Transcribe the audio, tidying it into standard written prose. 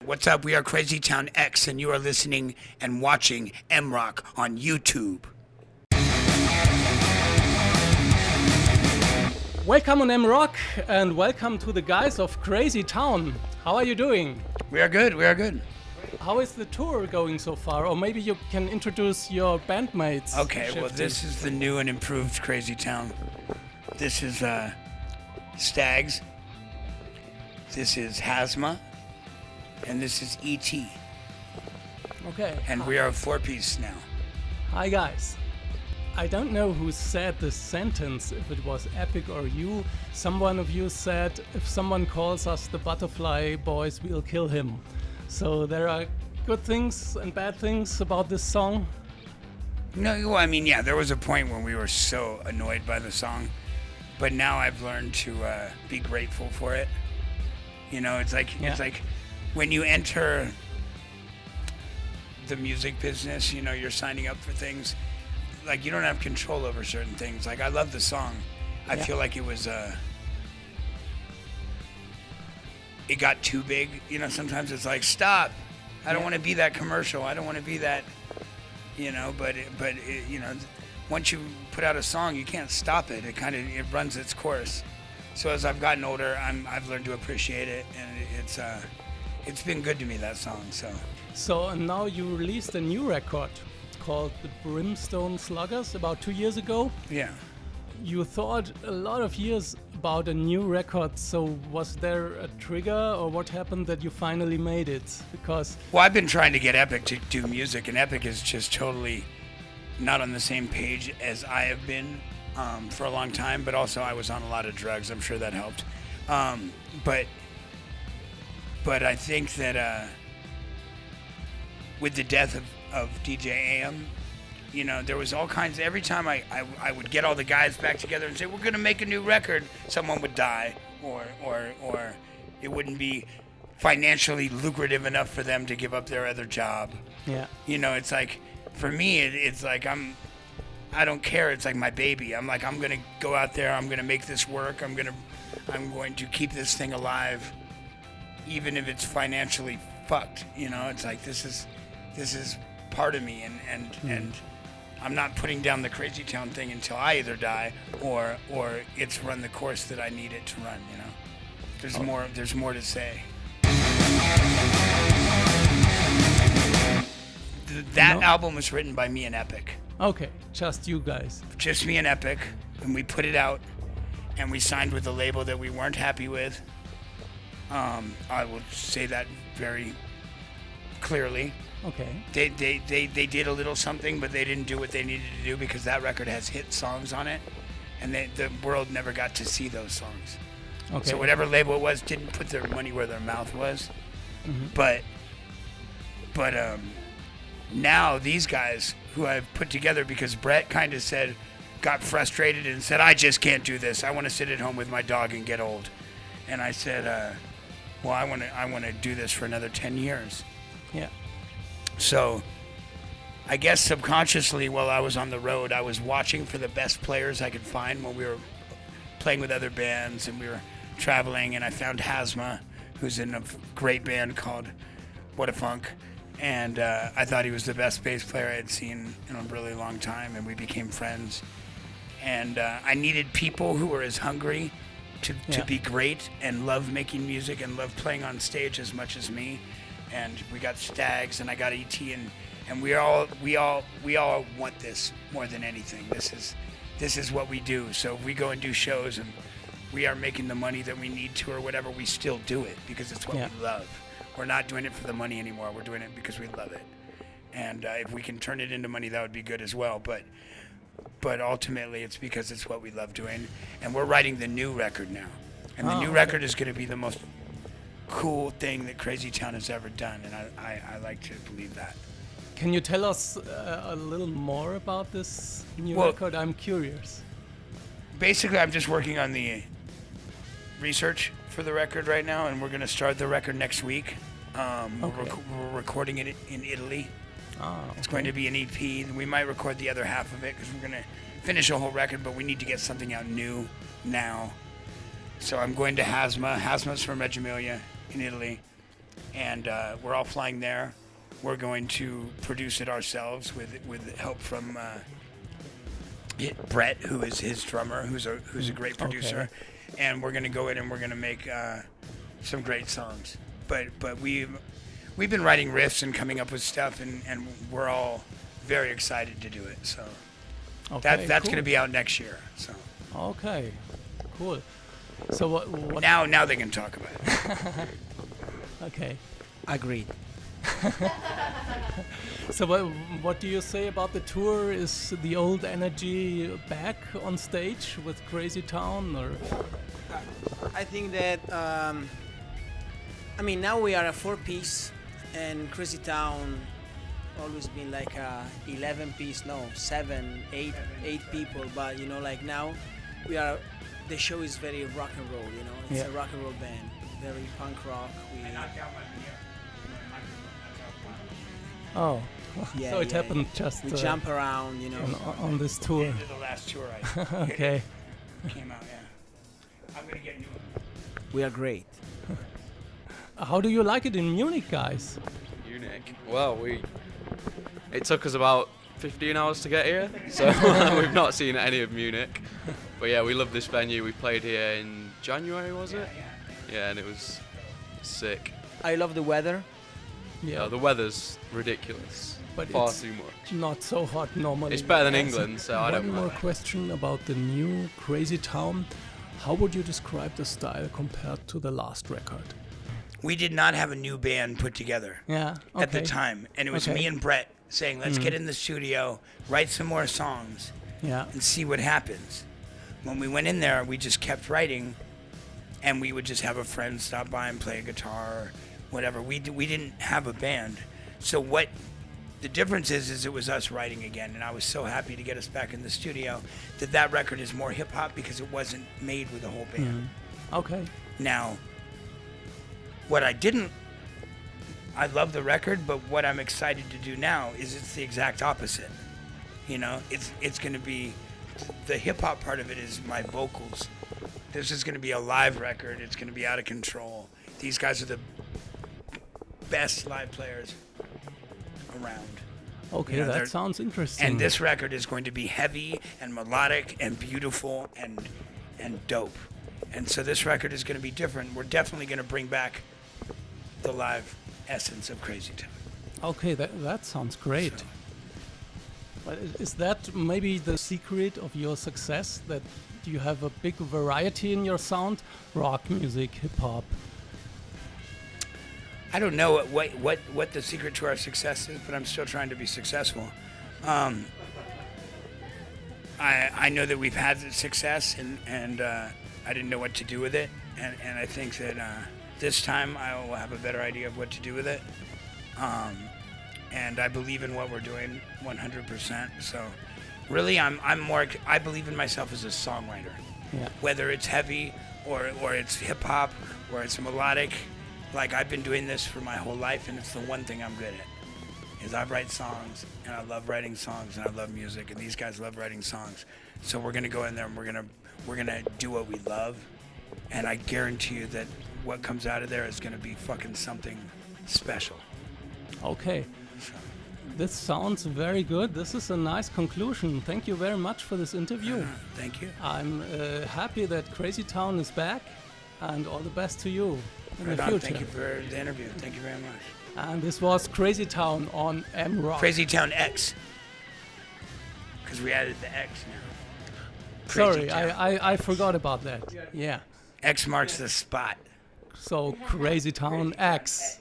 What's up? We are Crazy Town X, and you are listening and watching M-Rock on YouTube. Welcome on M-Rock, and welcome to the guys of Crazy Town. How are you doing? We are good. We are good. How is the tour going so far? Or maybe you can introduce your bandmates. Okay, Shifty. well, this is the new and improved Crazy Town. This is Stags. This is Hazma. And this is E.T. Okay. And we are a four-piece now. Hi guys. I don't know who said this sentence, if it was Epic or you. Someone of you said, if someone calls us the Butterfly Boys, we'll kill him. So there are good things and bad things about this song. No, well, I mean, yeah, there was a point when we were so annoyed by the song. But now I've learned to be grateful for it. You know, it's like when you enter the music business, you know, you're signing up for things. Like, you don't have control over certain things. Like, I love the song. I feel like it was, it got too big. You know, sometimes it's like, stop. I don't want to be that commercial. I don't want to be that, you know, but you know, once you put out a song, you can't stop it. It runs its course. So as I've gotten older, I've learned to appreciate it, and it's been good to me, that song. So now you released a new record called The Brimstone Sluggers about 2 years ago. Yeah. You thought a lot of years about a new record, so was there a trigger or what happened that you finally made it? Because I've been trying to get Epic to do music, and Epic is just totally not on the same page as I have been for a long time, but also I was on a lot of drugs. I'm sure that helped. But I think that with the death of DJ AM, you know, there was all kinds. Every time I would get all the guys back together and say, we're going to make a new record, someone would die, or it wouldn't be financially lucrative enough for them to give up their other job. yeah, You know, it's like, for me, it's like I don't care. It's like my baby. I'm going to go out there. I'm going to make this work. I'm going to keep this thing alive, even if it's financially fucked. You know, it's like, this is part of me, and I'm not putting down the Crazy Town thing until I either die or it's run the course that I need it to run. You know, there's more to say. That album was written by me and Epic. okay, just you guys. Just me and Epic, and we put it out, and we signed with a label that we weren't happy with. I will say that very clearly. Okay. They did a little something, but they didn't do what they needed to do because that record has hit songs on it, and the world never got to see those songs. Okay. So whatever label it was didn't put their money where their mouth was. Mm-hmm. But now these guys who I've put together, because Brett kind of got frustrated and said, I just can't do this. I want to sit at home with my dog and get old. And I said, well, I want to do this for another 10 years. Yeah. So I guess subconsciously, while I was on the road, I was watching for the best players I could find when we were playing with other bands and we were traveling, and I found Hazma, who's in a great band called What a Funk, and I thought he was the best bass player I had seen in a really long time, and we became friends. And I needed people who were as hungry to be great and love making music and love playing on stage as much as me. And we got Stags, and I got E.T., and we all want this more than anything. This is what we do. So if we go and do shows and we are making the money that we need to or whatever, we still do it because it's what we love. We're not doing it for the money anymore. We're doing it because we love it. And if we can turn it into money, that would be good as well. But ultimately, it's because it's what we love doing. And we're writing the new record now. And the new record is going to be the most cool thing that Crazy Town has ever done. And I like to believe that. Can you tell us a little more about this new record? I'm curious. Basically, I'm just working on the research for the record right now, and we're going to start the record next week. We're recording it in Italy. It's going to be an EP. We might record the other half of it because we're going to finish a whole record, but we need to get something out new now. So I'm going to Hazma. Hazma's from Reggio Emilia in Italy. and we're all flying there. We're going to produce it ourselves with help from Brett, who is his drummer, who's a great producer, and we're going to go in and we're going to make some great songs. But we've been writing riffs and coming up with stuff, and we're all very excited to do it. So that's cool. going to be out next year. So Okay, cool. So what now they can talk about it. Okay. Agreed. So what do you say about the tour? Is the old energy back on stage with Crazy Town, or? I think that now we are a 4-piece, and Crazy Town always been like a 11-piece, no, 7, 8 people. But like now, the show is very rock and roll. It's a rock and roll band, very punk rock. Oh, Yeah, so it yeah, happened just We jump around, on this tour. Into the last tour Okay. came out. Yeah, I'm going to get new ones. We are great. How do you like it in Munich, guys? Munich. Well, it took us about 15 hours to get here, so we've not seen any of Munich. But yeah, we love this venue. We played here in January, was it? Yeah, and it was sick. I love the weather. Yeah, The weather's ridiculous. but Far it's too much. not so hot normally. It's better than Yes. England, so I don't One more mind. question about the new Crazy Town. How would you describe the style compared to the last record? We did not have a new band put together Yeah. at the okay. time, and it was Okay. me and Brett saying, let's get in the studio, write some more songs, Yeah. and see what happens. When we went in there, we just kept writing, and we would just have a friend stop by and play a guitar or whatever. We didn't have a band. So what the difference is it was us writing again, and I was so happy to get us back in the studio. That record is more hip-hop because it wasn't made with a whole band. Okay. Now, what I love the record, but what I'm excited to do now is it's the exact opposite. It's going to be, the hip hop part of it is my vocals. This is going to be a live record. It's going to be out of control. These guys are the best live players around. Okay, they're- that sounds interesting. And this record is going to be heavy and melodic and beautiful and dope. And so this record is going to be different. We're definitely going to bring back the live essence of Crazy Town. Okay, that sounds great. So- But is that maybe the secret of your success, that you have a big variety in your sound? Rock music, hip hop. I don't know what the secret to our success is, but I'm still trying to be successful. I know that we've had success, and I didn't know what to do with it, and I think that this time I will have a better idea of what to do with it. And I believe in what we're doing 100%. So really, I believe in myself as a songwriter. Yeah. Whether it's heavy or it's hip hop or it's melodic, like I've been doing this for my whole life, and it's the one thing I'm good at. Is I write songs, and I love writing songs, and I love music, and these guys love writing songs. So we're gonna go in there and we're gonna do what we love, and I guarantee you that what comes out of there is gonna be fucking something special. Okay. This sounds very good. This is a nice conclusion. Thank you very much for this interview. Thank you. I'm happy that Crazy Town is back, and all the best to you in Right the on. future. Thank you for the interview. Thank you very much. And this was Crazy Town on M Rock. Crazy Town X. Because we added the X now. Sorry, Crazy Town. I forgot about that. Yeah. X marks the spot. So Crazy Town X.